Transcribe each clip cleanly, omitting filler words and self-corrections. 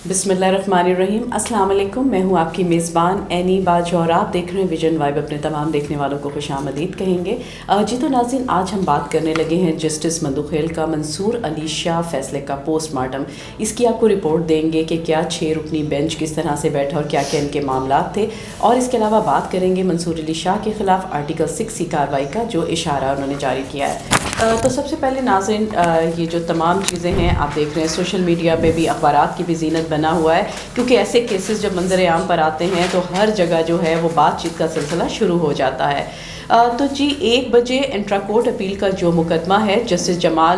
बिस्मिल्लाहिर्रहमानिर्रहीम। अस्सलाम वालेकुम। मैं हूं आपकी मेज़बान एनी बाज और आप देख रहे हैं विजन वाइब। अपने तमाम देखने वालों को खुशामदीद कहेंगे। जी तो नाज़रीन, आज हम बात करने लगे हैं जस्टिस मंदुखेल का मंसूर अली शाह फैसले का पोस्टमार्टम। इसकी आपको रिपोर्ट देंगे कि क्या 6 रुकनी बेंच किस तरह से बैठा और क्या क्या इनके मामला थे, और इसके अलावा बात करेंगे मंसूर अली शाह के ख़िलाफ़ आर्टिकल 6 की कार्रवाई का जो इशारा उन्होंने जारी किया है। तो सबसे पहले नाज़रीन, ये जो तमाम चीज़ें हैं आप देख रहे हैं, सोशल मीडिया पे भी अखबारात की भी ज़ीनत बना हुआ है, क्योंकि ऐसे केसेस जब मंजर आम पर आते हैं तो हर जगह जो है वो बातचीत का सिलसिला शुरू हो जाता है। तो जी 1 बजे इंट्रा कोर्ट अपील का जो मुकदमा है जस्टिस जमाल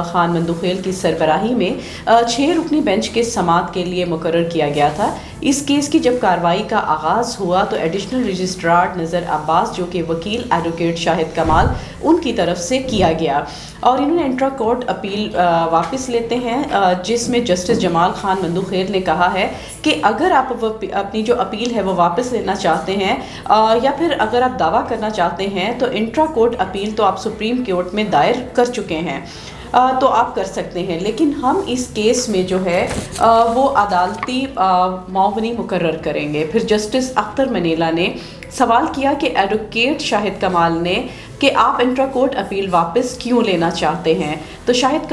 खान मंदुखेल की सरबराही में 6 रुकनी बेंच के समाअत के लिए मुकर्रर किया गया था। इस केस की जब कार्रवाई का आगाज़ हुआ तो एडिशनल रजिस्ट्रार नज़र अब्बास, जो कि वकील एडवोकेट शाहिद कमाल, उनकी तरफ से किया गया और इन्होंने इंट्रा कोर्ट अपील वापस लेते हैं, जिसमें जस्टिस जमाल खान मंदुखेल ने कहा है कि अगर आप अपनी जो अपील है वो वापस लेना चाहते हैं या फिर अगर आप दावा करना चाहते हैं तो इंट्रा कोर्ट अपील तो आप सुप्रीम कोर्ट में दायर कर चुके हैं, तो आप कर सकते हैं, लेकिन हम इस केस में जो है वो अदालती मावनी मुकर्रर करेंगे। फिर जस्टिस अख्तर मनीला ने सवाल किया कि एडवोकेट शाहिद कमाल ने कि आप इंट्रा कोर्ट अपील वापस क्यों लेना चाहते हैं। तो शाहिद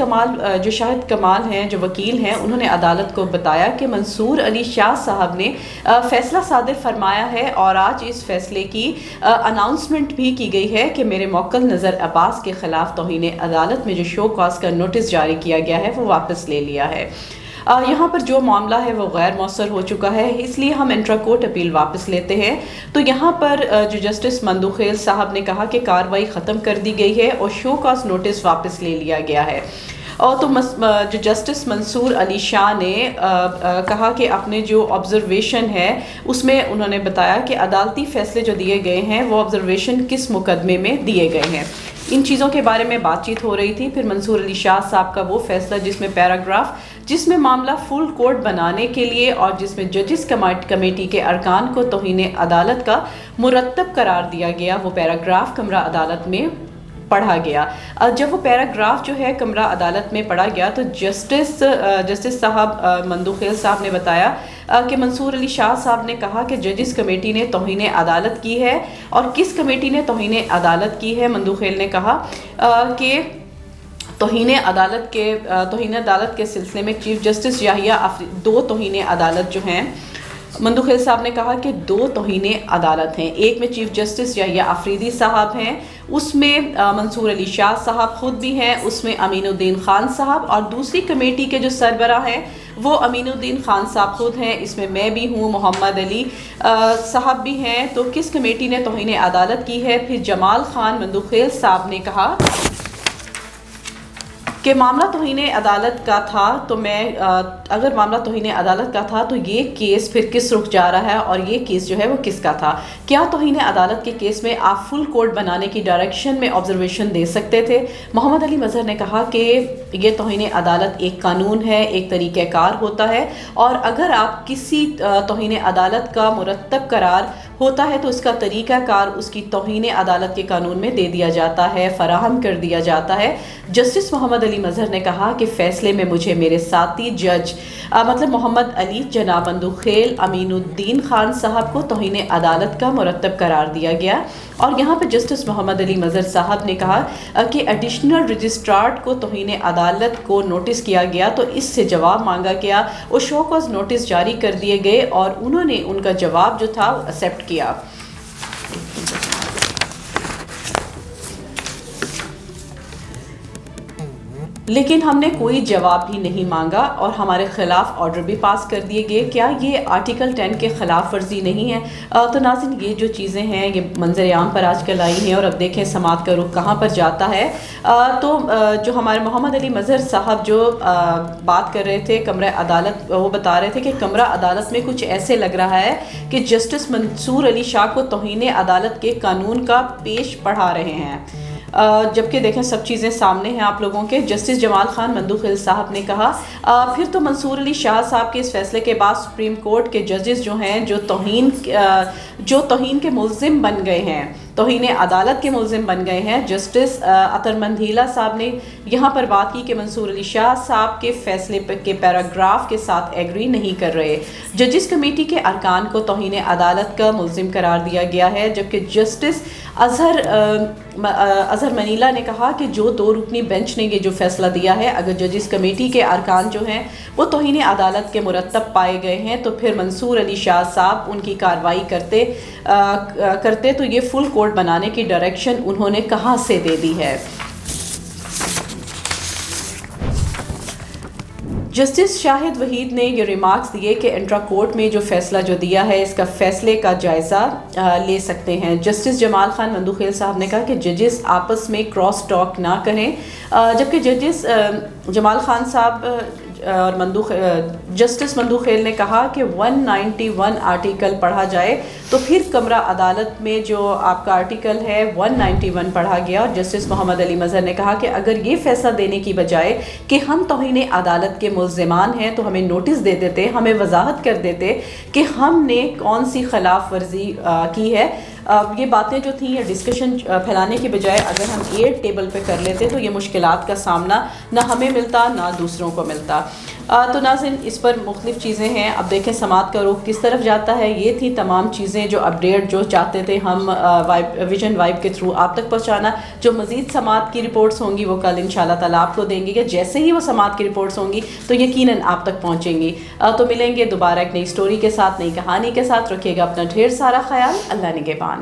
कमाल हैं, जो वकील हैं, उन्होंने अदालत को बताया कि मंसूर अली शाह साहब ने फ़ैसला सादिर फरमाया है और आज इस फैसले की अनाउंसमेंट भी की गई है कि मेरे मौक्कल नज़र अब्बास के ख़िलाफ़ तौहीन अदालत में जो शो कॉज का नोटिस जारी किया गया है वो वापस ले लिया है। यहाँ पर जो मामला है वो गैर मौसर हो चुका है, इसलिए हम इंट्रा कोर्ट अपील वापस लेते हैं। तो यहाँ पर जो जस्टिस मंदुखेल साहब ने कहा कि कार्रवाई ख़त्म कर दी गई है और शो कॉज नोटिस वापस ले लिया गया है। और तो जो जस्टिस मंसूर अली शाह ने कहा कि अपने जो ऑब्जर्वेशन है उसमें उन्होंने बताया कि अदालती फ़ैसले जो दिए गए हैं वो ऑब्जर्वेशन किस मुकदमे में दिए गए हैं, इन चीज़ों के बारे में बातचीत हो रही थी। फिर मंसूर अली शाह साहब का वो फैसला जिसमें मामला फुल कोर्ट बनाने के लिए और जिसमें जजिस कमेटी के अरकान को तौहीन अदालत का मुरत्तब करार दिया गया, वो पैराग्राफ कमरा अदालत में पढ़ा गया। जब वो पैराग्राफ जो है कमरा अदालत में पढ़ा गया तो जस्टिस साहब मंदुखेल साहब ने बताया कि मंसूर अली शाह साहब ने कहा कि जजिस कमेटी ने तौहीन अदालत की है। और किस कमेटी ने तौहीन अदालत की है? मंदुखेल ने कहा कि तौहीन अदालत के सिलसिले में चीफ जस्टिस याहिया दो तौहीन अदालत जो हैं, मंदुखेल साहब ने कहा कि 2 तौहीन अदालत हैं। एक में चीफ जस्टिस याहिया अफरीदी साहब हैं, उसमें मंसूर अली शाह साहब खुद भी हैं, उसमें अमीनुद्दीन खान साहब, और दूसरी कमेटी के जो सरबराह हैं वो अमीनुद्दीन खान साहब खुद हैं, इसमें मैं भी हूँ, मोहम्मद अली साहब भी हैं। तो किस कमेटी ने तौहीन अदालत की है? फिर जमाल खान मंदुखेल साहब ने कहा कि मामला तौहीन अदालत का था, तो अगर मामला तौहीन अदालत का था तो ये केस फिर किस रुख जा रहा है और ये केस जो है वो किसका था? क्या तौहीन अदालत के केस में आप फुल कोर्ट बनाने की डायरेक्शन में ऑब्जर्वेशन दे सकते थे? मोहम्मद अली मजहर ने कहा कि ये तौहीन अदालत एक कानून है, एक तरीक़ाकार होता है, और अगर आप किसी तौहीन अदालत का मुरत्तब करार होता है तो उसका तरीक़ाकार उसकी तौहीन अदालत के कानून में दे दिया जाता है, फराहम कर दिया जाता है। जस्टिस मोहम्मद अली मजहर ने कहा कि फ़ैसले में मुझे मेरे साथी जज मतलब मोहम्मद अली, जनाब मंदुखेल, अमीनुद्दीन खान साहब को तौहीन अदालत का मुरत्तब करार दिया गया। और यहाँ पर जस्टिस मोहम्मद अली मजहर साहब ने कहा कि एडिशनल रजिस्ट्रार को तौहीन अदालत को नोटिस किया गया तो इससे जवाब मांगा गया और शो कॉज नोटिस जारी कर दिए गए और उन्होंने उनका जवाब जो था एक्सेप्ट किया। लेकिन हमने कोई जवाब भी नहीं मांगा और हमारे ख़िलाफ़ ऑर्डर भी पास कर दिए गए। क्या ये आर्टिकल 10 के ख़िलाफ़ वर्जी नहीं है? तो नाज़रीन, ये जो चीज़ें हैं ये मंजर आम पर आजकल आई हैं और अब देखें समाअत का रुख कहाँ पर जाता है। तो जो हमारे मोहम्मद अली मजहर साहब जो बात कर रहे थे कमरा अदालत, वो बता रहे थे कि कमरा अदालत में कुछ ऐसे लग रहा है कि जस्टिस मंसूर अली शाह को तौहीन अदालत के कानून का पेश पढ़ा रहे हैं, जबकि देखें सब चीज़ें सामने हैं आप लोगों के। जस्टिस जमाल खान मंदुखेल साहब ने कहा फिर तो मंसूर अली शाह साहब के इस फैसले के बाद सुप्रीम कोर्ट के जजेस जो हैं जो तौहीन के मुल्ज़िम बन गए हैं, तौहीन अदालत के मुलजिम बन गए हैं। जस्टिस अतर मंदीला साहब ने यहाँ पर बात की कि मंसूर अली शाह साहब के फैसले के पैराग्राफ के साथ एग्री नहीं कर रहे। जजिस कमेटी के अरकान को तौहीन अदालत का मुलजिम करार दिया गया है, जबकि जस्टिस अजहर मनीला ने कहा कि जो 2 रुकनी बेंच ने ये जो फैसला दिया है, अगर जजिस कमेटी के अरकान जो हैं वो तौहीन अदालत के मुरतब पाए गए हैं तो फिर मंसूर अली शाह साहब उनकी कार्रवाई करते तो ये फुल कोर्ट बनाने की डायरेक्शन उन्होंने कहाँ से दे दी है। जस्टिस शाहिद वहीद ने ये रिमार्क्स दिए कि इंट्रा कोर्ट में जो फैसला जो दिया है इसका फैसले का जायज़ा ले सकते हैं। जस्टिस जमाल खान मंदुखेल साहब ने कहा कि जजेस आपस में क्रॉस टॉक ना करें, जबकि जजेस जमाल खान साहब और जस्टिस मंदुखेल ने कहा कि 191 आर्टिकल पढ़ा जाए तो फिर कमरा अदालत में जो आपका आर्टिकल है 191 पढ़ा गया। और जस्टिस मोहम्मद अली मजहर ने कहा कि अगर ये फैसला देने की बजाय कि हम तौहीन अदालत के मुल्ज़िमान हैं तो हमें नोटिस दे देते, हमें वजाहत कर देते कि हमने कौन सी खिलाफ वर्जी की है। ये बातें जो थी ये डिस्कशन फैलाने की बजाय अगर हम एक टेबल पे कर लेते तो ये मुश्किलात का सामना ना हमें मिलता ना दूसरों को मिलता। तो नाज़रीन, इस पर मुख्तलिफ़ चीज़ें हैं। अब देखें समात का रुख किस तरफ जाता है। ये थी तमाम चीज़ें जो अपडेट जो चाहते थे हम विजन वाइब के थ्रू आप तक पहुँचाना। जो मज़ीद समात की रिपोर्ट्स होंगी वो कल इंशाल्लाह ताला आपको देंगे कि जैसे ही वो समात की रिपोर्ट्स होंगी तो यकीनन आप तक पहुँचेंगी। तो मिलेंगे दोबारा एक नई स्टोरी के साथ, नई कहानी के साथ। रखिएगा अपना ढेर सारा ख्याल। अल्लाह निगहबान।